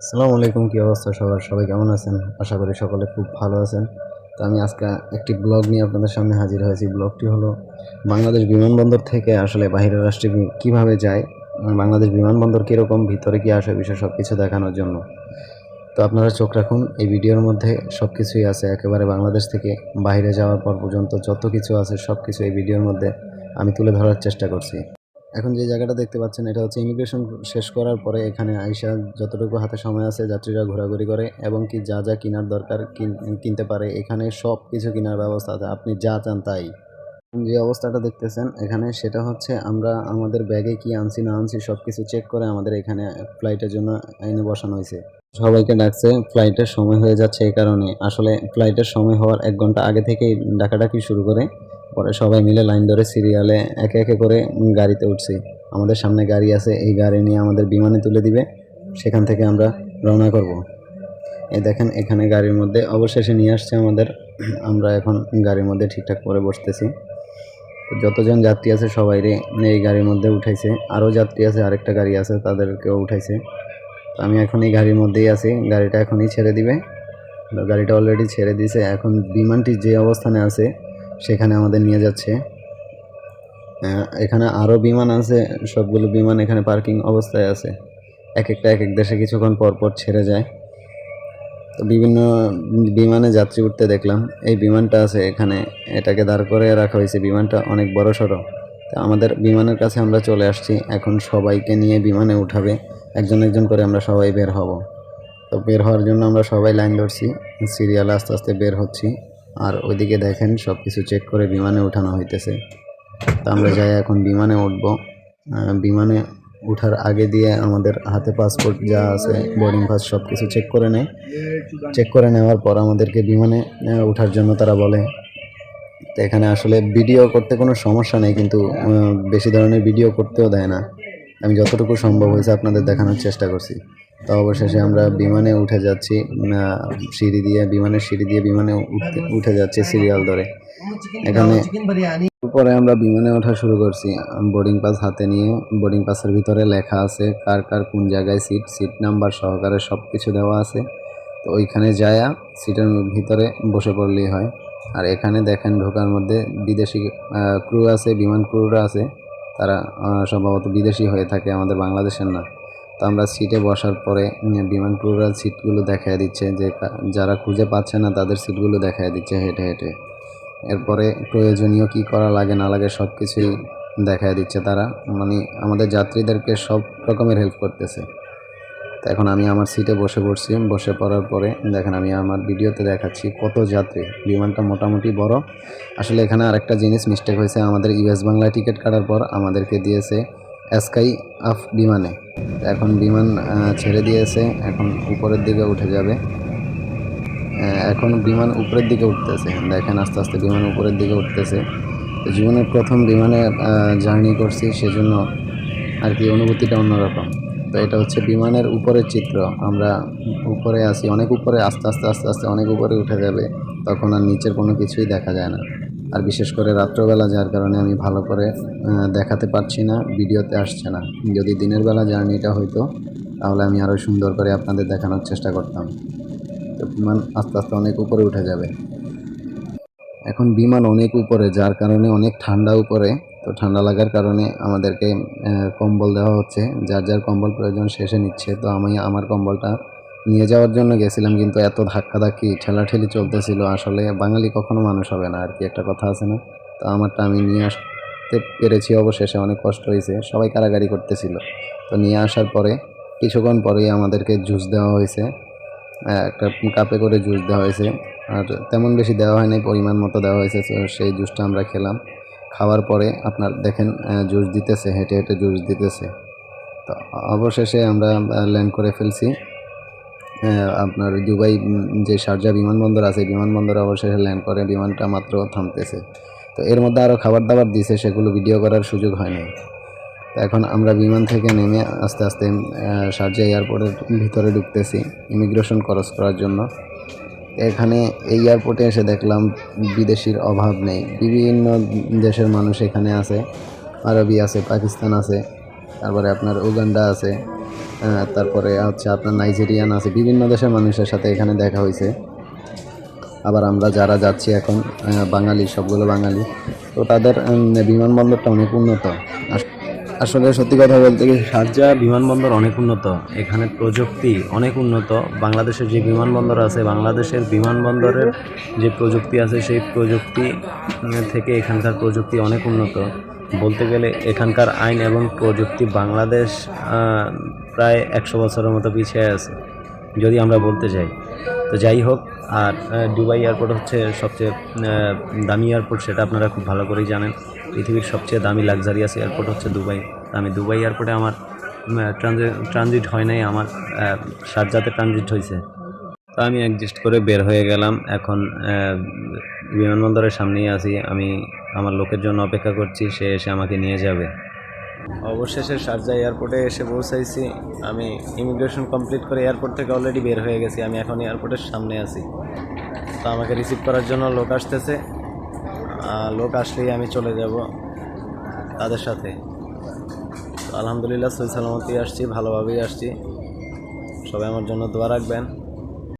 আসসালামু আলাইকুম, কী অবস্থা সবার? সবাই কেমন আছেন? আশা করি সকলে খুব ভালো আছেন। তো আমি আজকে একটি ব্লগ নিয়ে আপনাদের সামনে হাজির হয়েছি। ব্লগটি হলো বাংলাদেশ বিমানবন্দর থেকে আসলে বাহিরের রাষ্ট্রে কীভাবে যায়, বাংলাদেশ বিমানবন্দর কীরকম, ভিতরে কী আসে বিষয় সব কিছু দেখানোর জন্য। তো আপনারা চোখ রাখুন, এই ভিডিওর মধ্যে সব কিছুই আছে। একেবারে বাংলাদেশ থেকে বাইরে যাওয়ার পর পর্যন্ত যত কিছু আছে সব কিছু এই ভিডিওর মধ্যে আমি তুলে ধরার চেষ্টা করছি। এখন যে জায়গাটা দেখতে পাচ্ছেন এটা হচ্ছে ইমিগ্রেশন শেষ করার পরে এখানে আইসা যতটুকু হাতে সময় আছে যাত্রীরা ঘোরাঘুরি করে এবং কি যা যা কেনার দরকার কিনতে পারে। এখানে সব কিছু কেনার ব্যবস্থা আছে, আপনি যা চান তাই। যে অবস্থাটা দেখতেছেন এখানে সেটা হচ্ছে আমরা আমাদের ব্যাগে কি আনছি না আনছি সব কিছু চেক করে আমাদের এখানে ফ্লাইটের জন্য এনে বসানো হয়েছে। সবাইকে ডাকছে, ফ্লাইটের সময় হয়ে যাচ্ছে এই কারণে। আসলে ফ্লাইটের সময় হওয়ার ১ ঘন্টা আগে থেকেই ডাকাডাকি শুরু করে পরে সবাই মিলে লাইন ধরে সিরিয়ালে একে একে করে গাড়িতে উঠছি। আমাদের সামনে গাড়ি আছে, এই গাড়ি নিয়ে আমাদের বিমানে তুলে দিবে, সেখান থেকে আমরা রওনা করব। এই দেখেন এখানে গাড়ির মধ্যে অবশেষে নিয়ে আসছে আমাদের। আমরা এখন গাড়ির মধ্যে ঠিকঠাক করে বসতেছি। যতজন যাত্রী আছে সবাইরে এই গাড়ির মধ্যে উঠাইছে, আরও যাত্রী আছে, আরেকটা গাড়ি আছে তাদেরকেও উঠাইছে। তো আমি এখন এই গাড়ির মধ্যেই আছি, গাড়িটা এখনই ছেড়ে দিবে। গাড়িটা অলরেডি ছেড়ে দিয়েছে, এখন বিমানটি যে অবস্থানে আছে সেখানে আমাদের নিয়ে যাচ্ছে। এখানে আরও বিমান আছে, সবগুলো বিমান এখানে পার্কিং অবস্থায় আছে। এক একটা এক এক দেশে কিছুক্ষণ পর পর ছেড়ে যায়। তো বিভিন্ন বিমানে যাত্রী উঠতে দেখলাম। এই বিমানটা আছে এখানে, এটাকে দাঁড় করে রাখা হয়েছে। বিমানটা অনেক বড়সড়। তো আমাদের বিমানের কাছে আমরা চলে আসছি, এখন সবাইকে নিয়ে বিমানে উঠাবে। একজন একজন করে আমরা সবাই বের হব। তো বের হওয়ার জন্য আমরা সবাই লাইন ধরছি, সিরিয়ালে আস্তে আস্তে বের হচ্ছি। আর ওইদিকে দেখেন সব কিছু চেক করে বিমানে উঠানো হইতেছে। তো আমরা যাই এখন বিমানে উঠব। বিমানে উঠার আগে দিয়ে আমাদের হাতে পাসপোর্ট যা আছে, বোর্ডিং পাস সব কিছু চেক করে নেয়। চেক করে নেওয়ার পর আমাদেরকে বিমানে ওঠার জন্য তারা বলে। তো এখানে আসলে ভিডিও করতে কোনো সমস্যা নেই, কিন্তু বেশি ধরনের ভিডিও করতেও দেয় না। আমি যতটুকু সম্ভব হয়েছে আপনাদের দেখানোর চেষ্টা করছি। তো অবশেষে আমরা বিমানে উঠে যাচ্ছি, বিমানের সিঁড়ি দিয়ে বিমানে উঠে যাচ্ছি সিরিয়াল ধরে। এখানে পরে আমরা বিমানে ওঠা শুরু করছি, বোর্ডিং পাস হাতে নিয়ে। বোর্ডিং পাসের ভিতরে লেখা আছে কার কার কোন জায়গায় সিট, সিট নাম্বার সহকারে সব কিছু দেওয়া আছে। তো ওইখানে যায়া সিটের ভিতরে বসে পড়লেই হয়। আর এখানে দেখেন ঢোকার মধ্যে বিদেশি ক্রু আছে, বিমান ক্রুরা আছে। তারা সম্ভবত বিদেশি হয়ে থাকে, আমাদের বাংলাদেশের না। তো আমরা সিটে বসার পরে বিমান ক্রুরা সিটগুলো দেখায় দিচ্ছে, যে যারা খুঁজে পাচ্ছে না তাদের সিটগুলো দেখায় দিচ্ছে হেঁটে হেঁটে। এরপরে প্রয়োজনীয় কি করা লাগে না লাগে সব কিছুই দেখায় দিচ্ছে তারা। মানে আমাদের যাত্রীদেরকে সব রকমের হেল্প করতেছে। তো এখন আমি আমার সিটে বসে পড়ছি। বসে পড়ার পরে দেখেন আমি আমার ভিডিওতে দেখাচ্ছি কত যাত্রী। বিমানটা মোটামুটি বড়। আসলে এখানে আরেকটা জিনিস মিস্টেক হয়েছে, আমাদের ইউএস বাংলায় টিকিট কাটার পর আমাদেরকে দিয়েছে স্কাই আফ বিমানে। এখন বিমান ছেড়ে দিয়েছে, এখন উপরের দিকে উঠে যাবে। এখন বিমান উপরের দিকে উঠতেছে, দেখেন আস্তে আস্তে বিমান উপরের দিকে উঠতেছে। তো জীবনের প্রথম বিমানে জার্নি করছি, সেজন্য আর কি অনুভূতিটা অন্যরকম। তো এটা হচ্ছে বিমানের উপরের চিত্র। আমরা উপরে আছি, অনেক উপরে, আস্তে আস্তে আস্তে আস্তে অনেক উপরে উঠে যাবে, তখন আর নিচের কোনো কিছুই দেখা যায় না। আর বিশেষ করে রাত্রবেলা, যার কারণে আমি ভালো করে দেখাতে পারছি না, ভিডিওতে আসছে না। যদি দিনের বেলা জার্নিটা হইতো তাহলে আমি আরও সুন্দর করে আপনাদের দেখানোর চেষ্টা করতাম। তো বিমান আস্তে আস্তে অনেক উপরে উঠে যাবে। এখন বিমান অনেক উপরে, যার কারণে অনেক ঠান্ডা উপরে। তো ঠান্ডা লাগার কারণে আমাদেরকে কম্বল দেওয়া হচ্ছে, যার যার কম্বল প্রয়োজন শেষে নিচ্ছে। তো আমি আমার কম্বলটা নিয়ে যাওয়ার জন্য গেছিলাম, কিন্তু এত ধাক্কাধাক্কি ঠেলাঠেলি চলতেছিল, আসলে বাঙালি কখনো মানুষ হবে না আর কি, একটা কথা আছে না। তো আমারটা আমি নিয়ে আসতে পেরেছি অবশেষে, অনেক কষ্ট হয়েছে, সবাই কারাগারি করতেছিল। তো নিয়ে আসার পরে কিছুক্ষণ পরেই আমাদেরকে জুস দেওয়া হয়েছে, একটা কাপে করে জুস দেওয়া হয়েছে। আর তেমন বেশি দেওয়া হয়নি, পরিমাণ মতো দেওয়া হয়েছে। তো সেই জুসটা আমরা খেলাম। খাওয়ার পরে আপনার দেখেন জুস দিতেছে, হেঁটে হেঁটে জুস দিতেছে। তো অবশেষে আমরা ল্যান্ড করে ফেলছি আপনার দুবাই, যে শারজা বিমানবন্দর আছে, বিমানবন্দরে অবশেষে ল্যান্ড করে বিমানটা মাত্র থামতেছে। তো এর মধ্যে আরও খাবার দাবার দিছে, সেগুলো ভিডিও করার সুযোগ হয়নি। তো এখন আমরা বিমান থেকে নেমে আস্তে আস্তে শারজা এয়ারপোর্টের ভিতরে ঢুকতেছি ইমিগ্রেশন ক্রস করার জন্য। এখানে এই এয়ারপোর্টে এসে দেখলাম বিদেশির অভাব নেই, বিভিন্ন দেশের মানুষ এখানে আছে, আরবি আছে, পাকিস্তান আছে, তারপরে আপনার উগান্ডা আছে, তারপরে হচ্ছে আপনার নাইজেরিয়ান আছে, বিভিন্ন দেশের মানুষের সাথে এখানে দেখা হয়েছে। আবার আমরা যারা যাচ্ছি এখন বাঙালি, সবগুলো বাঙালি, তো তাদের বিমানবন্দরটা অনেক উন্নত। আসলে সত্যি কথা বলতে কি, শারজাহ বিমানবন্দর অনেক উন্নত, এখানে প্রযুক্তি অনেক উন্নত। বাংলাদেশের যে বিমানবন্দর আছে, বাংলাদেশের বিমানবন্দরের যে প্রযুক্তি আছে, সেই প্রযুক্তি থেকে এখানকার প্রযুক্তি অনেক উন্নত। বলতে গেলে এখানকার আইন এবং প্রযুক্তি বাংলাদেশ প্রায় 100 বছরের মতো পিছিয়ে আছে যদি আমরা বলতে যাই। তো যাই হোক, আর দুবাই এয়ারপোর্ট হচ্ছে সবচেয়ে দামি এয়ারপোর্ট, সেটা আপনারা খুব ভালো করেই জানেন। পৃথিবীর সবচেয়ে দামি লাক্সারিয়াস এয়ারপোর্ট হচ্ছে দুবাই। আমি দুবাই এয়ারপোর্টে আমার ট্রানজিট হয় নাই, আমার শারজাতে ট্রানজিট হয়েছে। তো আমি অ্যাডজাস্ট করে বের হয়ে গেলাম। এখন বিমানবন্দরের সামনেই আছি আমি, আমার লোকের জন্য অপেক্ষা করছি, সে এসে আমাকে নিয়ে যাবে। অবশেষে শারজাহ এয়ারপোর্টে এসে পৌঁছাইছি। আমি ইমিগ্রেশন কমপ্লিট করে এয়ারপোর্ট থেকে অলরেডি বের হয়ে গেছি। আমি এখন এয়ারপোর্টের সামনে আছি। তো আমাকে রিসিভ করার জন্য লোক আসতেছে। লোক আসলেই আমি চলে যাব তাদের সাথে। তো আলহামদুলিল্লাহ সহি সালামতি আসছি, ভালোভাবেই আসছি। সবাই আমার জন্য দোয়া রাখবেন।